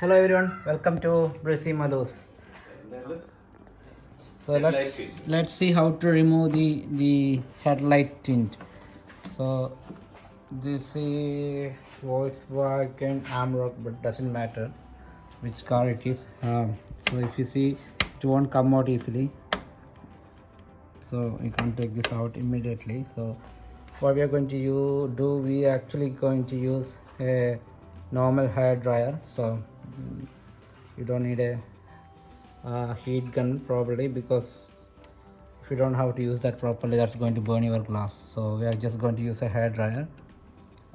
Hello everyone, welcome to Brissy Malus. So let's see how to remove the headlight tint. So this is Volkswagen Amrock, but doesn't matter which car it is. So if you see, it won't come out easily. So you can't take this out immediately. So what we are going to do, we are actually going to use a normal hair dryer. So you don't need a heat gun probably, because if you don't know how to use that properly, that's going to burn your glass. So we are just going to use a hair dryer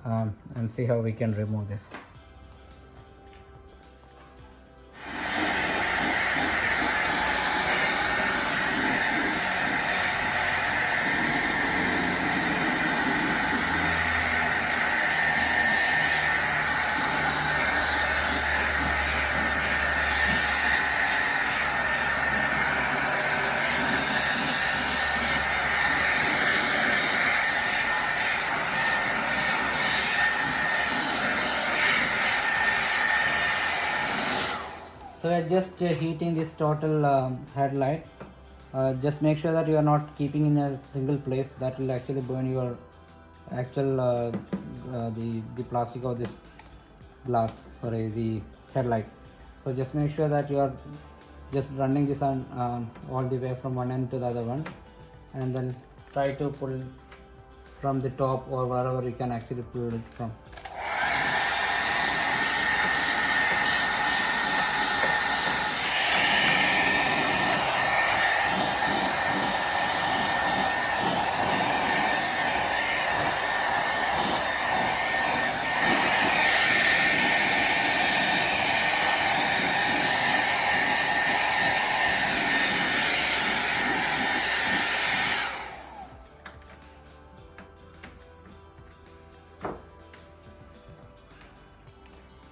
and see how we can remove this. So we are just heating this total headlight. Just make sure that you are not keeping in a single place. That will actually burn your actual the plastic of this glass, sorry, the headlight. So just make sure that you are just running this on all the way from one end to the other one, and then try to pull from the top or wherever you can actually pull it from.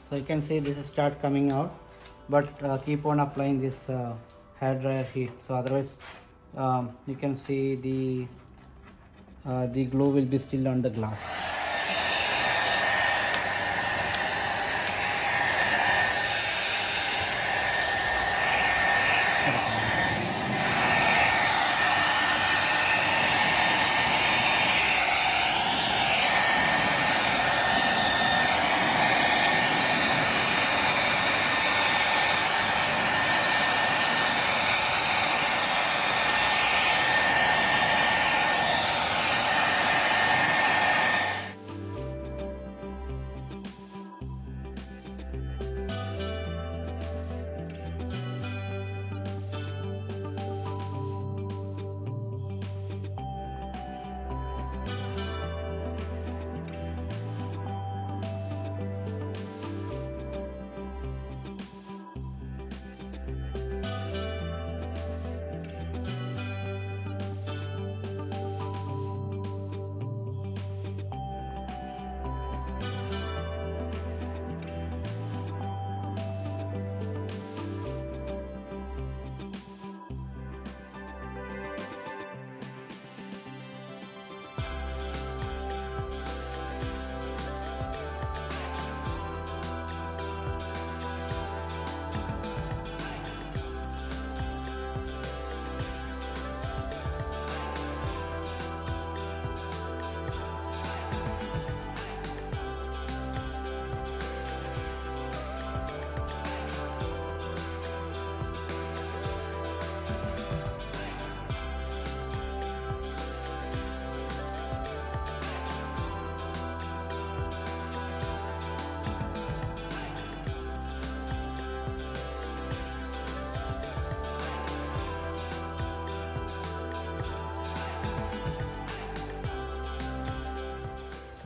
So you can see this is start coming out, but keep on applying this hair dryer heat. So otherwise you can see the glue will be still on the glass.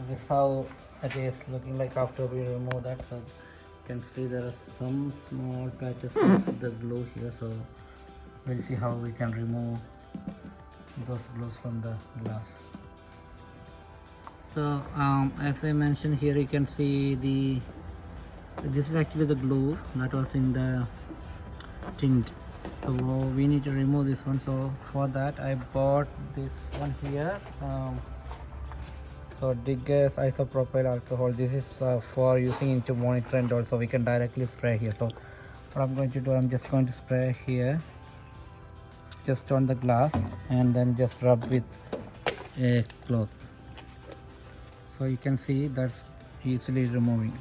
This is how it is looking like after we remove that. So you can see there are some small patches of the glue here, so we'll see how we can remove those glues from the glass. So as I mentioned, here you can see this is actually the glue that was in the tint. So we need to remove this one. So for that I bought this one here. So Digger's isopropyl alcohol, this is for using into monitor, and also we can directly spray here. So what I'm going to do, I'm just going to spray here just on the glass and then just rub with a cloth. So you can see that's easily removing.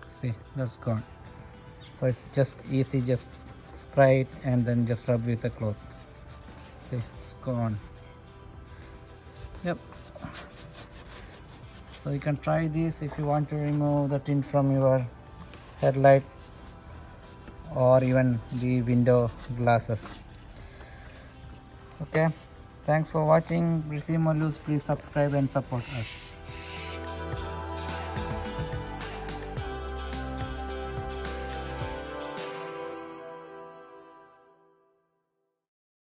See, that's gone. So it's just easy, just spray it and then just rub with a cloth. See, it's gone. Yep. So you can try this if you want to remove the tint from your headlight or even the window glasses. Okay, thanks for watching. Please subscribe and support us.